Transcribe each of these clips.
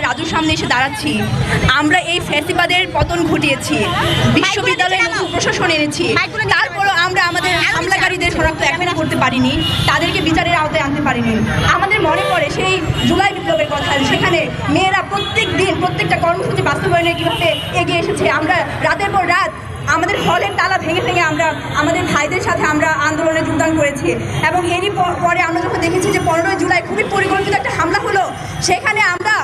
রাজুর সামনে এসে দাঁড়াচ্ছি, আমরা এই ফ্যাসিবাদের পতন ঘটিয়েছি, বিশ্ববিদ্যালয়ে নতুন প্রশাসন এনেছি, তারপরও আমরা আমাদের হামলাকারীদের শনাক্ত এখনো করতে পারিনি, তাদেরকে বিচারের আওতায় আনতে পারিনি। আমাদের মনে পড়ে সেই জুলাই বিপ্লবের কথা, সেখানে মেয়েরা প্রত্যেক দিন প্রত্যেকটা কর্মসূচি বাস্তবায়নে কীভাবে এগিয়ে এসেছে। আমরা রাতের পর রাত আমাদের হলের তালা ভেঙে ভেঙে আমরা আমাদের ভাইদের সাথে আমরা আন্দোলনে যোগদান করেছি। এবং এরই পরে আমরা যখন দেখেছি যে 15 জুলাই খুবই পরিকল্পিত একটা হামলা হলো, সেখানে আমরা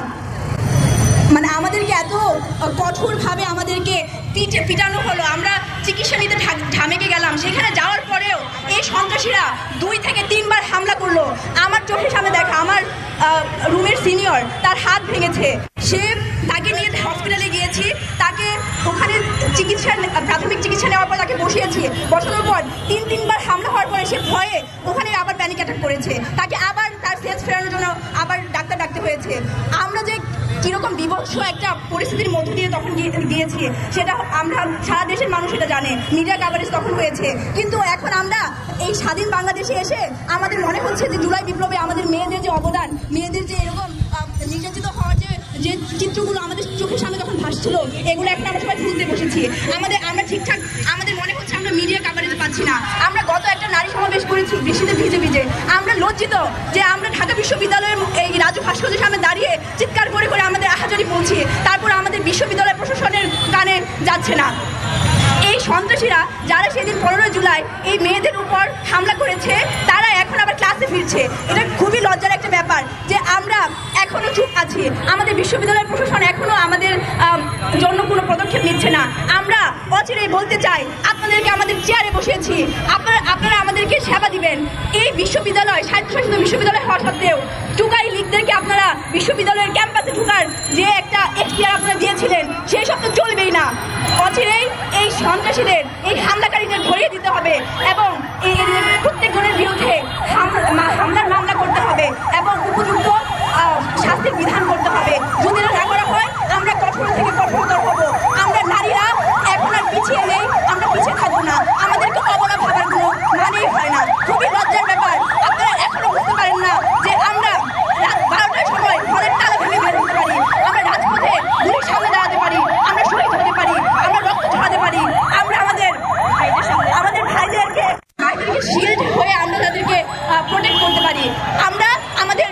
মানে আমাদেরকে এত কঠোরভাবে আমাদেরকে পিটানো হলো, আমরা চিকিৎসা নিতে ঢামেকে গেলাম। সেখানে যাওয়ার পরেও এই সন্ত্রাসীরা 2 থেকে 3 বার হামলা করলো। আমার চোখের সামনে দেখা, আমার রুমের সিনিয়র, তার হাত ভেঙেছে, তাকে নিয়ে হসপিটালে গিয়েছি, তাকে ওখানে প্রাথমিক চিকিৎসা নেওয়ার পর তাকে বসানোর পর 3 বার হামলা হওয়ার পরে সে ভয়ে ওখানে আবার প্যানিক অ্যাটাক করেছে, তাকে আবার তার সেন্স ফেরানোর জন্য আবার ডাক্তার ডাকতে হয়েছে। আমরা যে কিরকম বিভৎস একটা পরিস্থিতির মধ্য দিয়ে তখন গিয়েছি সেটা আমরা সারা দেশের মানুষ এটা জানে, মিডিয়া কাভারেজ তখন হয়েছে। কিন্তু এখন আমরা এই স্বাধীন বাংলাদেশে এসে আমাদের মনে হচ্ছে যে জুলাই বিপ্লবে আমাদের মেয়েদের যে অবদান, মেয়েদের যে এরকম নির্যাতিত হওয়ার যে চিত্রগুলো আমাদের চোখের সামনে যখন ভাসছিল, এগুলো এখন আমরা সবাই ভুলতে বসেছি। আমরা ঠিকঠাক আমাদের মনে হচ্ছে আমরা মিডিয়া কাভারেজ পাচ্ছি না। আমরা গত একটা নারী সমাবেশ করেছি বৃষ্টিতে ভিজে ভিজে, আমরা লজ্জিত যে আমরা ঢাকা বিশ্ববিদ্যালয়ের এই রাজু ভাস্কর্যের সামনে দাঁড়িয়ে চিৎকার করে করে আমাদের আহাজারি পৌঁছি, তারপর আমাদের বিশ্ববিদ্যালয় প্রশাসনের কানে যাচ্ছে না। এই সন্ত্রাসীরা যারা সেদিন 15 জুলাই এই মেয়েদের উপর হামলা করেছে, তারা এখন আবার ক্লাসে ফিরছে। এটা খুবই লজ্জার একটা ব্যাপার যে আমরা এখনো চুপ আছি, আমাদের বিশ্ববিদ্যালয় প্রশাসন এখনো আমাদের জন্য কোনো পদক্ষেপ নিচ্ছে না। আমরা অচিরেই বলতে চাই, আপনাদেরকে আমাদের চেয়ারে বসিয়েছি, আপনারা আমাদেরকে সেবা দিবেন। এই বিশ্ববিদ্যালয় স্বায়ত্তশাসিত বিশ্ববিদ্যালয় হওয়া সত্ত্বেও টুকাই লীগদেরকে আপনারা বিশ্ববিদ্যালয়ের ক্যাম্পাসে ঢুকার যে একটা এখতিয়ার আপনারা দিয়েছিলেন, সেই সব তো চলবেই না। অচিরেই এই সন্ত্রাসীদের, এই হামলাকারীদের ধরিয়ে দিতে হবে এবং এই প্রত্যেকজনের বিরুদ্ধে হামলার মামলা করতে হবে এবং উপযুক্ত শাস্তির বিধান করতে হবে। যদি না করা হয় আমরা কঠোর থেকে কঠোরতর হব। আমরা নারীরা এখন আর পিছিয়ে নেই, আমরা পিছিয়ে থাকবো না। আমাদেরকে অবলা ভাবার কোনো মানেই হয় না। খুবই লজ্জার ব্যাপার, আপনারা এখনো বুঝতে পারেন না যে আমরা রাত 12টার সময় ঘরের তালা ভেঙে বের হতে পারি, আমরা রাজপথে গুলির সামনে দাঁড়াতে পারি, আমরা শহীদ হতে পারি, আমরা রক্ত ঝরাতে পারি, আমরা আমাদের ভাইদেরকে শিল্ড হয়ে আমরা তাদেরকে প্রোটেক্ট করতে পারি। আমরা আমাদের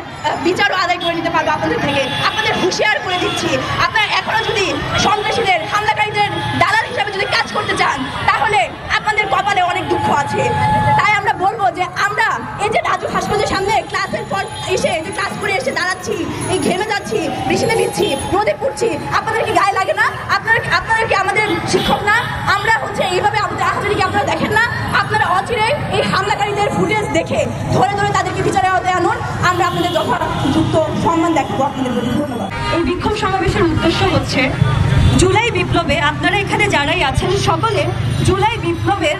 বিচারও আদায় করে নিতে পারবো আপনাদের থেকে। আপনাদের হুঁশিয়ার করে দিচ্ছি, আপনারা এখনো যদি সন্ত্রাসীদের, হামলাকারীদের দালাল হিসাবে যদি কাজ করতে চান, তাহলে আপনাদের কপালে অনেক দুঃখ আছে। তাই আমরা বলবো যে আমরা এই যে রাজু ভাস্কর্যের সামনে ক্লাসের পর এসে ক্লাস করে এসে দাঁড়াচ্ছি, এই ঘেমে যাচ্ছি, বৃষ্টিতে ভিজছি, রোদে পড়ছি, আপনাদের কি গায়ে লাগে না? আপনারা কি আমাদের শিক্ষক না? আমরা হচ্ছে এইভাবে আমাদের আহাজারিকে আপনারা দেখেন না? আপনারা অচিরে এই হামলাকারীদের ফুটেজ দেখে ধরে ধরে তাদেরকে বিচারের আওতায় আনুন। আমরা আপনাদের যথাযুক্ত সম্মান দেখাবো আপনাদের প্রতি। ধন্যবাদ। এই বিক্ষোভ সমাবেশের উদ্দেশ্য হচ্ছে জুলাই বিপ্লবে আপনারা এখানে যারাই আছেন সকলে জুলাই বিপ্লবের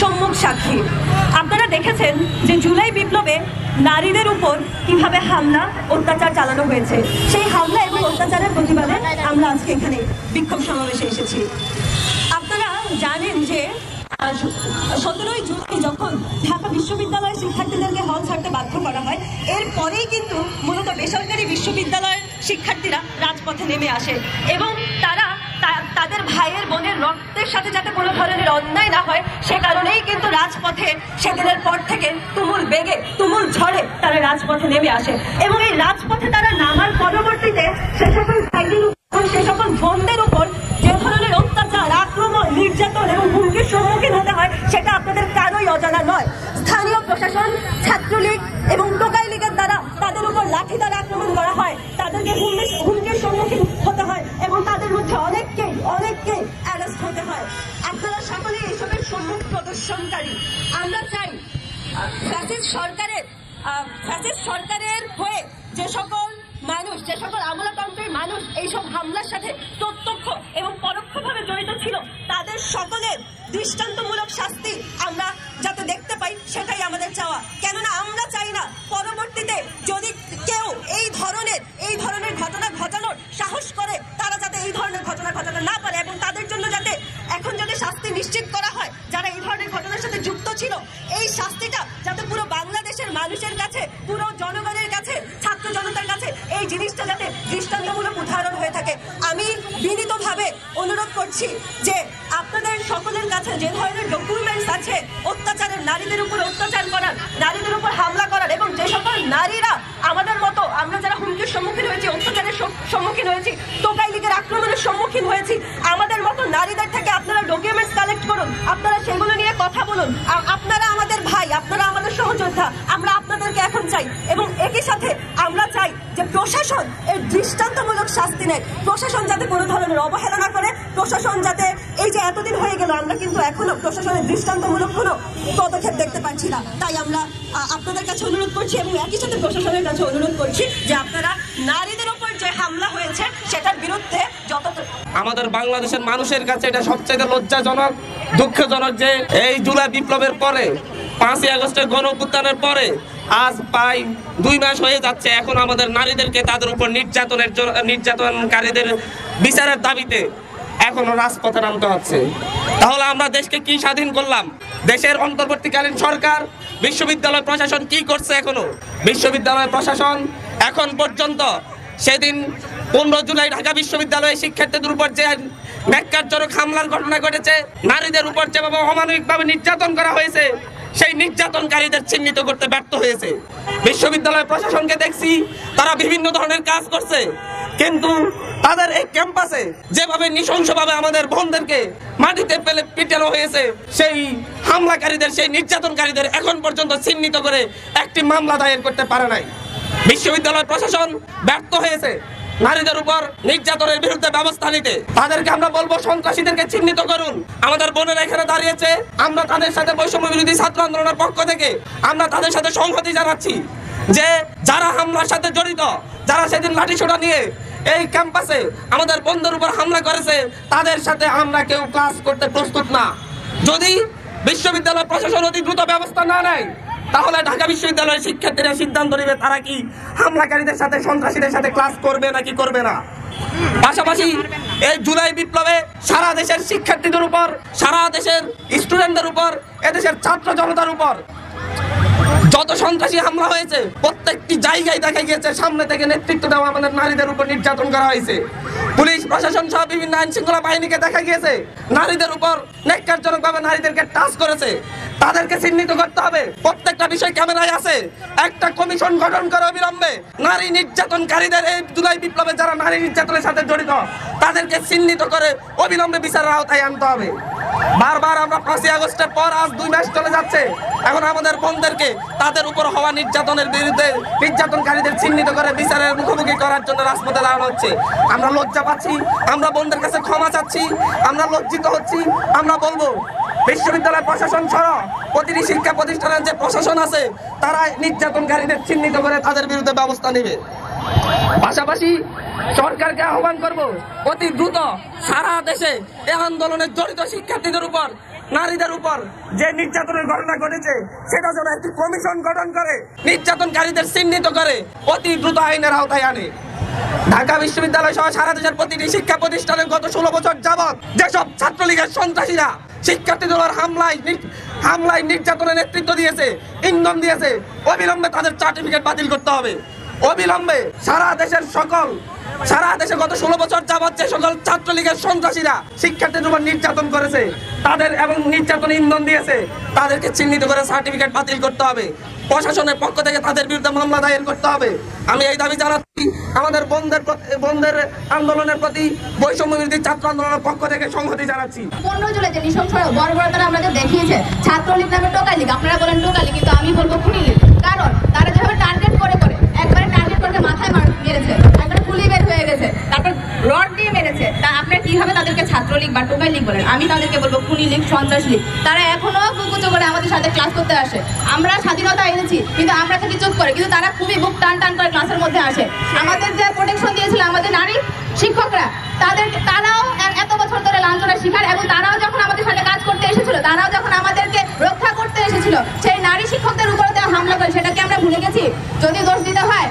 সম্মুখ সাক্ষী। আপনারা দেখেছেন যে জুলাই বিপ্লবে নারীদের উপর কিভাবে হামলা অত্যাচার চালানো হয়েছে। সেই হামলা এবং অত্যাচারের প্রতিবাদে আমরা আজকে এখানে বিক্ষোভ সমাবেশে এসেছি। আপনারা জানেন যে 17 জুলাই যখন ঢাকা বিশ্ববিদ্যালয়ের শিক্ষার্থীদেরকে হল ছাড়তে বাধ্য করা হয়, এরপরেই কিন্তু মূলত বেসরকারি বিশ্ববিদ্যালয়ের শিক্ষার্থীরা রাজপথে নেমে আসে এবং তারা তাদের ভাইয়ের বোনের রক্তের সাথে যাতে কোনো ধরনের অন্যায় না হয় সে কারণেই কিন্তু রাজপথে সেদিনের পর থেকে তুমুল বেগে, তুমুল ঝড়ে তারা রাজপথে নেমে আসে এবং এই রাজপথে তারা নামার পরবর্তীতে সে সকল ভাইদের উপর, সে সকল বোনদের উপর যে ধরনের অত্যাচার, আক্রমণ, নির্যাতন এবং হুমকির সম্মুখীন হতে হয় সেটা আপনাদের কারোই অজানা নয়। স্থানীয় প্রশাসন, ছাত্রলীগ এবং টোকাই লীগের দ্বারা তাদের উপর লাঠি দ্বারা আক্রমণ করা হয়, তাদেরকে হুমকির সম্মুখীন হতে হয় এবং তাদের মধ্যে অনেককে অ্যারেস্ট হতে হয়। আপনারা সকলে এইসবের সম্মুখ প্রদর্শনকারী। আমরা চাই ফ্যাসিস্ট সরকারের হয়ে যে সকল মানুষ, যে সকল আমলাতন্ত্রের মানুষ এইসব হামলার সাথে প্রত্যক্ষ এবং পরোক্ষভাবে জড়িত ছিল, তাদের সকলের দৃষ্টান্তমূলক শাস্তি আমরা যাতে দেখতে পাই সেটাই আমাদের চাওয়া। কেননা আমরা চাই না পরবর্তীতে যদি কেউ এই ধরনের ঘটনা ঘটানোর সাহস করে, তারা যাতে এই ধরনের ঘটনা ঘটাতে না পারে এবং তাদের জন্য যাতে এখন যদি শাস্তি নিশ্চিত করা হয় যারা এই ধরনের ঘটনার সাথে যুক্ত ছিল, এই শাস্তিটা যাতে পুরো বাংলাদেশের মানুষের কাছে, পুরো জনগণের কাছে, ছাত্র জনতার কাছে এই জিনিসটা যাতে দৃষ্টান্তমূলক আমি বিনীতভাবে অনুরোধ করছি যে আপনাদের সকলের কাছে যে ধরনের ডকুমেন্টস আছে অত্যাচারের, নারীদের উপর অত্যাচার করার, নারীদের উপর হামলা করার, এবং যে সকল নারীরা আমাদের মতো আমরা যারা হুমকির সম্মুখীন হয়েছি, অত্যাচারের সম্মুখীন হয়েছি, টোকাই লীগের আক্রমণের সম্মুখীন হয়েছি, আমাদের মতো নারীদের থেকে আপনারা ডকুমেন্টস কালেক্ট করুন, আপনারা সেগুলো নিয়ে কথা বলুন। আপনারা আমাদের ভাই, আপনারা আমাদের সহযোদ্ধা, আমরা আপনাদেরকে এখন চাই। এবং একই সাথে আমরা চাই যে প্রশাসন এর দৃষ্টান্তমূলক শাস্তি নেয়, প্রশাসন যাতে কোনো ধরনের অবহেলা না করে, প্রশাসন যাতে, এই যে এতদিন হয়ে গেল আমরা কিন্তু এখনো প্রশাসনের দৃষ্টান্তমূলক কোনো পদক্ষেপ দেখতে পাচ্ছি না। তাই আমরা আপনাদের কাছে অনুরোধ করছি এবং একই সাথে প্রশাসনের কাছে অনুরোধ করছি যে আপনারা নারীদের উপর যে হামলা হয়েছে সেটার বিরুদ্ধে আমাদের বাংলাদেশের মানুষের কাছে এটা সবচেয়ে লজ্জাজনক, দুঃখজনক যে এই জুলাই বিপ্লবের পরে, 5ই আগস্টের গণঅভ্যুত্থানের পরে আজ প্রায় 2 মাস হয়ে যাচ্ছে, এখন আমাদের নারীদেরকে তাদের উপর নির্যাতনকারীদের বিচারের দাবিতে এখনো রাজপথে নামতে হচ্ছে। তাহলে আমরা দেশকে কি স্বাধীন করলাম? দেশের অন্তর্বর্তীকালীন সরকার, বিশ্ববিদ্যালয় প্রশাসন কি করছে? এখনো বিশ্ববিদ্যালয় প্রশাসন এখন পর্যন্ত, সেদিন 15 জুলাই ঢাকা বিশ্ববিদ্যালয়ের শিক্ষার্থীদের উপর যে ন্যাক্কারজনক হামলার ঘটনা ঘটেছে, নারীদের উপর যেভাবে অমানবিকভাবে নির্যাতন করা হয়েছে, সেই নির্যাতনকারীদের চিহ্নিত করতে ব্যর্থ হয়েছে। বিশ্ববিদ্যালয় প্রশাসনকে দেখছি তারা বিভিন্ন ধরনের কাজ করছে, কিন্তু তাদের এই ক্যাম্পাসে যেভাবে নৃশংসভাবে আমাদের বোনদেরকে মাটিতে ফেলে পিটানো হয়েছে, সেই হামলাকারীদের, সেই নির্যাতনকারীদের এখন পর্যন্ত চিহ্নিত করে একটি মামলা দায়ের করতে পারে নাই। বিশ্ববিদ্যালয় প্রশাসন ব্যর্থ হয়েছে নারীদের উপর নির্যাতনের বিরুদ্ধে ব্যবস্থা নিতে। তাদেরকে আমরা বলবো, সন্ত্রাসীদেরকে চিহ্নিত করুন। আমাদের বোনেরা এখানে দাঁড়িয়েছে, আমরা তাদের সাথে বৈষম্য বিরোধী ছাত্র আন্দোলনের পক্ষ থেকে আমরা তাদের সাথে সংহতি জানাচ্ছি যে যারা হামলার সাথে জড়িত, যারা সেদিন লাঠিসোঁটা নিয়ে এই ক্যাম্পাসে আমাদের বোনদের উপর হামলা করেছে, তাদের সাথে আমরা কেউ ক্লাস করতে প্রস্তুত না। যদি বিশ্ববিদ্যালয় প্রশাসন অতি দ্রুত ব্যবস্থা না নেয়, তাহলে ঢাকা বিশ্ববিদ্যালয়ের শিক্ষার্থীরা সিদ্ধান্ত নেবে তারা কি হামলাকারীদের সাথে, সন্ত্রাসীদের সাথে ক্লাস করবে নাকি করবে না। পাশাপাশি এই জুলাই বিপ্লবে সারা দেশের শিক্ষার্থীদের উপর, সারা দেশের স্টুডেন্টদের উপর, এদেশের ছাত্র জনতার উপর যত সন্ত্রাসী হামলা হয়েছে, প্রত্যেকটি জায়গায় দেখা গিয়েছে সামনে থেকে নেতৃত্ব দেওয়া আমাদের নারীদের উপর নির্যাতন করা হয়েছে। পুলিশ প্রশাসন সহ বিভিন্ন আইন শৃঙ্খলা বাহিনীকে দেখা গিয়েছে নারীদের উপর ন্যাক্কারজনকভাবে নারীদেরকে টাচ করেছে। তাদেরকে চিহ্নিত করতে হবে। প্রত্যেকটা বিষয় ক্যামেরায় আছে। একটা কমিশন গঠন করে অবিলম্বে নারী নির্যাতনকারীদের, এই জুলাই বিপ্লবে যারা নারী নির্যাতনের সাথে জড়িত, তাদেরকে চিহ্নিত করে অবিলম্বে বিচারের আওতায় আনতে হবে। বারবার আমরা 5ই আগস্টের পর আজ 2 মাস চলে যাচ্ছে, এখন আমাদের বোনদেরকে তাদের উপর হওয়া নির্যাতনের বিরুদ্ধে নির্যাতনকারীদের চিহ্নিত করে বিচারের মুখোমুখি করার জন্য রাজপথে দাঁড়ানো হচ্ছে। আমরা লজ্জা পাচ্ছি, আমরা বোনদের কাছে ক্ষমা চাচ্ছি, আমরা লজ্জিত হচ্ছি। আমরা বলবো বিশ্ববিদ্যালয় প্রশাসন সহ প্রতিটি শিক্ষা প্রতিষ্ঠানের যে প্রশাসন আছে, তারা নির্যাতনকারীদের চিহ্নিত করে তাদের বিরুদ্ধে ব্যবস্থা নেবে। পাশাপাশি সরকারকে আহ্বান করব, অতি দ্রুত সারা দেশে এই আন্দোলনে জড়িত শিক্ষার্থীদের উপর, নারীদের উপর যে নির্যাতনের ঘটনা ঘটেছে, সেটা যেন একটি কমিশন গঠন করে নির্যাতনকারীদের চিহ্নিত করে অতি দ্রুত আইনের আওতায় আনে। ঢাকা বিশ্ববিদ্যালয় সহ সারা দেশের প্রতিটি শিক্ষা প্রতিষ্ঠানে গত 16 বছর যাবৎ যেসব ছাত্রলীগের সন্ত্রাসীরা শিক্ষার্থীদের হামলায় নির্যাতনের নেতৃত্ব দিয়েছে, ইন্ধন দিয়েছে, অবিলম্বে তাদের সার্টিফিকেট বাতিল করতে হবে। অবিলম্বে সারা দেশে গত 16 বছর যাবৎ যে সকল ছাত্রলীগের সন্ত্রাসীরা শিক্ষার্থীদের উপর নির্যাতন করেছে, তাদের এবং নির্যাতন ইন্ধন দিয়েছে, তাদেরকে চিহ্নিত করে সার্টিফিকেট বাতিল করতে হবে। প্রশাসনের পক্ষ থেকে তাদের বিরুদ্ধে মামলা দায়ের করতে হবে। আমি এই দাবি জানাচ্ছি আমাদের বোনদের আন্দোলনের প্রতি, বৈষম্য বিরোধী ছাত্র আন্দোলনের পক্ষ থেকে সংহতি জানাচ্ছি। 15 জুলাই যে নৃশংস বর্বরতারা আমাদের দেখিয়েছে, ছাত্রলীগ নামে টোকাই লীগ, আপনারা বলেন টোকাই লীগ, কিন্তু আমি বলবো খুনি লীগ। কারণ তারা যেভাবে টার্গেট করে একবারে টার্গেট করে মাথায় মেরেছে, একবারে গুলি বের হয়ে গেছে, তারপর রড দিয়ে মেরেছে। তা আপনারা কিভাবে তাদেরকে ছাত্রলীগ বা টোকাই লীগ বলেন? আমি তাদেরকে বলবো খুনি লীগ, সন্ত্রাস লীগ। তারা এখনো বুকুচো করে আমাদের সাথে ক্লাস করতে আসে। আমরা স্বাধীনতা এনেছি, কিন্তু আমরা থাকি চুপ করে, কিন্তু তারা খুবই বুক টান টান করে ক্লাসের মধ্যে আসে। আমাদের যে প্রোটেকশন দিয়েছিল আমাদের নারী শিক্ষকরা, তারাও এত বছর ধরে লাঞ্ছনার শিকার, এবং তারাও যখন আমাদের সাথে কাজ করতে এসেছিল, তারাও যখন আমাদেরকে রক্ষা করতে এসেছিল, সেই নারী শিক্ষকদের উপরে দেওয়া হামলা করে সেটাকে আমরা ভুলে গেছি। যদি দোষ দিতে হয়,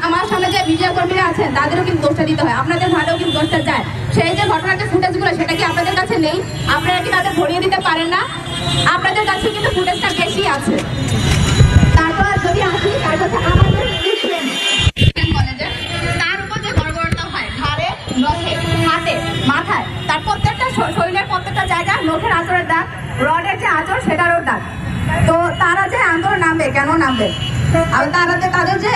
আমার সামনে যে মিডিয়া কর্মীরা আছেন তাদেরও কিন্তু দোষটা দিতে হয়, আপনাদের ভালোও কিন্তু দোষটা যায়। সেই যে ঘটনার যে ফুটেজগুলো, সেটা কি আপনাদের কাছে নেই? আপনারা কি তাদের ভরিয়ে দিতে পারেন না? আপনাদের কাছে কিন্তু ফুটেজটা বেশি আছে। তারপর যদি আসি, তারপর আমাদের কলেজে তার উপর যে গড়গড়টা হয় ঘাড়ে নখে, আর প্রত্যেকটা শরীরের প্রত্যেকটা জায়গায় নখের আঁচড়ের দাগ, রডের যে আঁচড় সেটারও দাগ। তো তারা যে আন্দোলন নামবে, কেন নামবে? আর তাদের যে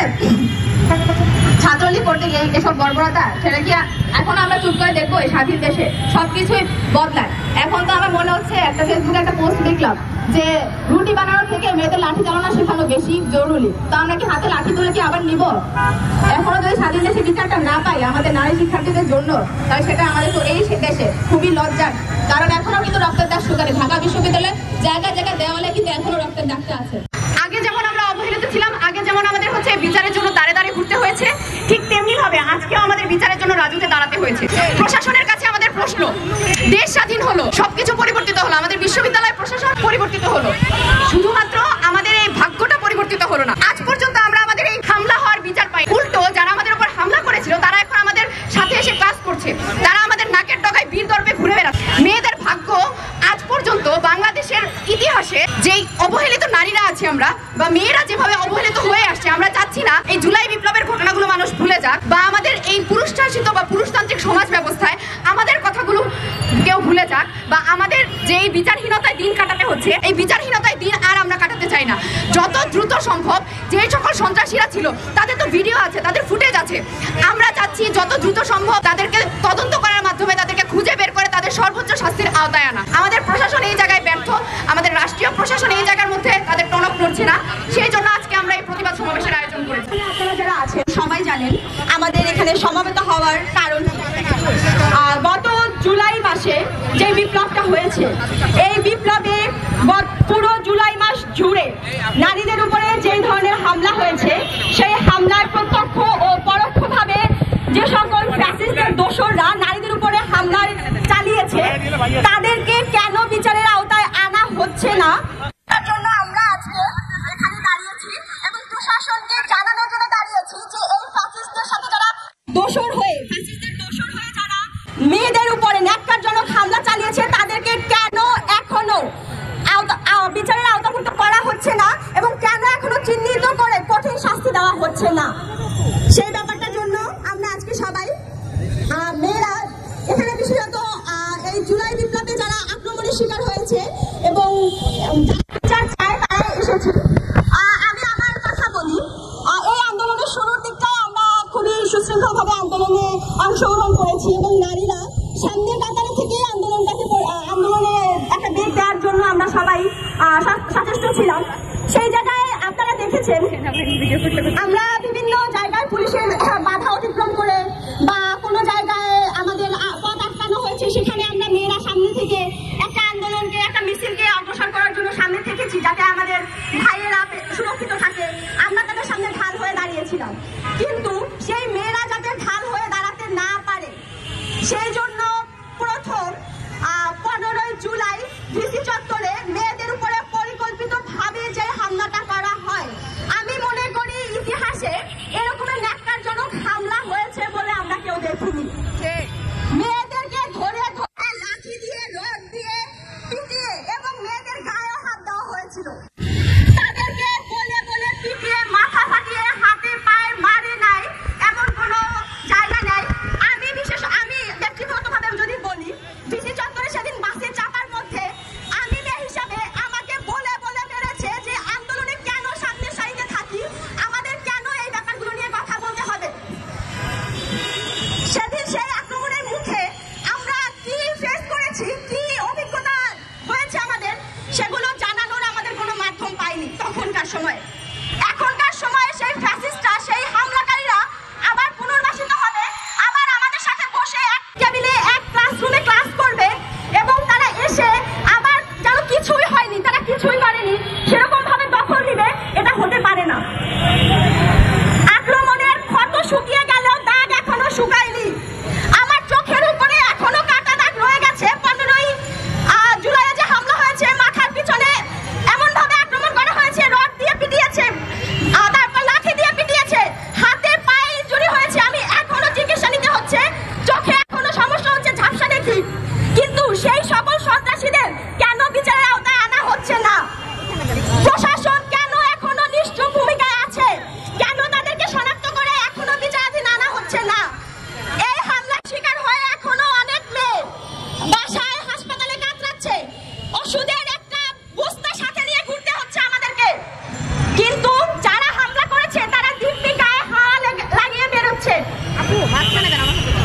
ছাত্রলীগ করতে গিয়ে এসব বর্বরতা, সেটা কি এখন আমরা চুপ করে দেখবো? এই স্বাধীন দেশে সবকিছুই বদলায়। এখন তো আমার মনে হচ্ছে একটা ফেসবুকে একটা পোস্ট দেখলাম যে রুটি বানানোর থেকে মেয়েদের লাঠি চালানো শেখানো বেশি জরুরি। তো আমরা কি হাতে লাঠি তুলে কি আবার নিব? এখনো যদি স্বাধীন দেশে বিচারটা না পাই আমাদের নারী শিক্ষার্থীদের জন্য, তাহলে সেটা আমাদের তো এই দেশে খুবই লজ্জার। কারণ এখনো কিন্তু রক্তের দাগ শুকানে। ঢাকা বিশ্ববিদ্যালয়ে জায়গায় জায়গায় দেওয়ালে কিন্তু এখনো রক্তের দাগটা আছে। আগে যেমন আমরা অবহেলিত ছিলাম, আগে যেমন আমাদের হচ্ছে বিচারের জন্য দাঁড়ে দাঁড়িয়ে ঘুরতে হয়েছে, ঠিক তেমনি ভাবে আজকেও আমাদের বিচারের জন্য রাজুতে দাঁড়াতে হয়েছে। প্রশাসনের কাছে আমাদের প্রশ্ন, দেশ স্বাধীন হলো, সবকিছু পরিবর্তিত হলো, আমাদের বিশ্ববিদ্যালয় প্রশাসন পরিবর্তিত হলো, শুধুমাত্র আমাদের এই ভাগ্যটা পরিবর্তিত হলো না। আজ পর্যন্ত আমরা আমাদের এই হামলা হওয়ার বিচার পাই। উল্টো যারা আমাদের উপর হামলা করেছিল তারা এখন আমাদের সাথে এসে কাজ করছে, তারা আমাদের নাকের ডগায় বীর দর্পে ঘুরে বেড়াচ্ছে। মেয়েদের ভাগ্য আজ পর্যন্ত বাংলাদেশের ইতিহাসে যেই অবহেলিত নারীরা আছে আমরা, বা মেয়েরা যেভাবে অবহেলিত হয়ে আসছে, আমরা চাচ্ছি না এই জুলাই বিপ্লবের ঘটনাগুলো মানুষ ভুলে যাক, বা আমাদের এই পুরুষশাসিত বা পুরুষতান্ত্রিক সমাজ ব্যবস্থায় আমাদের কথাগুলো কেউ ভুলে যাক, বা আমাদের যে এই বিচারহীনতায় দিন কাটাতে হচ্ছে, এই বিচারহীনতায় দিন আর আমরা কাটাতে চাই না। যত দ্রুত সম্ভব যে সকল সন্ত্রাসীরা ছিল তাদের তো ভিডিও আছে, তাদের ফুটেজ আছে, আমরা চাচ্ছি যত দ্রুত সম্ভব তাদেরকে তদন্ত করার মাধ্যমে তাদেরকে খুঁজে বের করে তাদের সর্বোচ্চ শাস্তির আওতায় আনা। আমাদের প্রশাসন এই জায়গায় ব্যর্থ, আমাদের রাষ্ট্রীয় প্রশাসন এই জায়গার মধ্যে তাদের টনক নড়ছে না, সেই জন্য আজকে আমরা এই প্রতিবাদ সমাবেশের আয়োজন করেছি। আপনারা যারা আছেন সবাই জানেন আমাদের এখানে সমবেত হওয়ার কারণ। গত জুলাই মাসে যে বিপ্লবটা হয়েছে, এই বিপ্লবে পুরো জুলাই মাস জুড়ে নারীদের উপরে যে ধরনের হামলা হয়েছে, সেই হামলার প্রত্যক্ষ ও পরোক্ষভাবে যে সকল ফ্যাসিস্টের দোসররা নারীদের উপরে হামলা চালিয়েছে, তাদেরকে কেন বিচারের আওতায় আনা হচ্ছে না, তার জন্য আমরা আজকে এখানে দাঁড়িয়েছি এবং প্রশাসনকে জানানোর জন্য দাঁড়িয়েছি যে এই ফ্যাসিস্টদের সাথে যারা দোসর হয়ে, ফ্যাসিস্টের দোসর হয়ে যারা মেয়েদের উপরে ন্যাক্কারজনক হামলা চালিয়েছে, তাদেরকে কেন এখনো বিচারের আওতাভুক্ত করা হচ্ছে না এবং কেন এখনো চিহ্নিত করে কঠিন শাস্তি দেওয়া হচ্ছে না, সেই ব্যাপারটার জন্য আমরা আজকে সবাই মেয়েরা এখানে বিশেষত এই জুলাই বিপ্লবে যারা আক্রমণের শিকার হয়েছে এবং বিচার চায় তারা এসেছে। আমি আমার কথা বলি, এই আন্দোলনের শুরুর দিকটায় আমরা খুবই সুশৃঙ্খলভাবে আন্দোলনে অংশগ্রহণ করেছি এবং নারীরা সামনের কাতারে থেকে আন্দোলনে একটা বেগ দেওয়ার জন্য আমরা সবাই সচেষ্ট ছিলাম। সেই জায়গায় আপনারা দেখেছেন আমরা বিভিন্ন জায়গায় পুলিশের বাধা অতিক্রম করে বা কোনো জায়গায় আমাদের পথ আটকানো হয়েছে, সেখানে আমরা মেয়েরা সামনে থেকে একটা আন্দোলনকে, একটা মিছিলকে অগ্রসর করার জন্য সামনে থেকেছি, যাতে আমাদের ভাইয়েরা সুরক্ষিত থাকে। আমরা তাদের সামনে ঢাল হয়ে দাঁড়িয়েছিলাম, কিন্তু সেই মেয়েরা যাতে ঢাল হয়ে দাঁড়াতে না পারে, সেই জন্য প্রথম 15 জুলাই ডিসি চত্বরে মেয়েদের উপরে পরিকল্পিতভাবে যে হামলাটা করা হয়, আমি মনে করি ইতিহাসে এরকমের ন্যাক্কারজনক হামলা হয়েছে বলে আমরা কেউ দেখিনি। মেয়েদেরকে ধরে ধরে লাঠি দিয়ে, রড দিয়ে পিটিয়ে এবং মেয়েদের গায়ে হাত দেওয়া হয়েছিল। তাদেরকে বলে বলে পিটিয়ে, মাথা ফাটিয়ে, হাতে পায়ে মারে নাই এমন কোনো জায়গা নেই। আমি ব্যক্তিগত হচ্ছে আপু মাঝখানে কেন আমার সাথে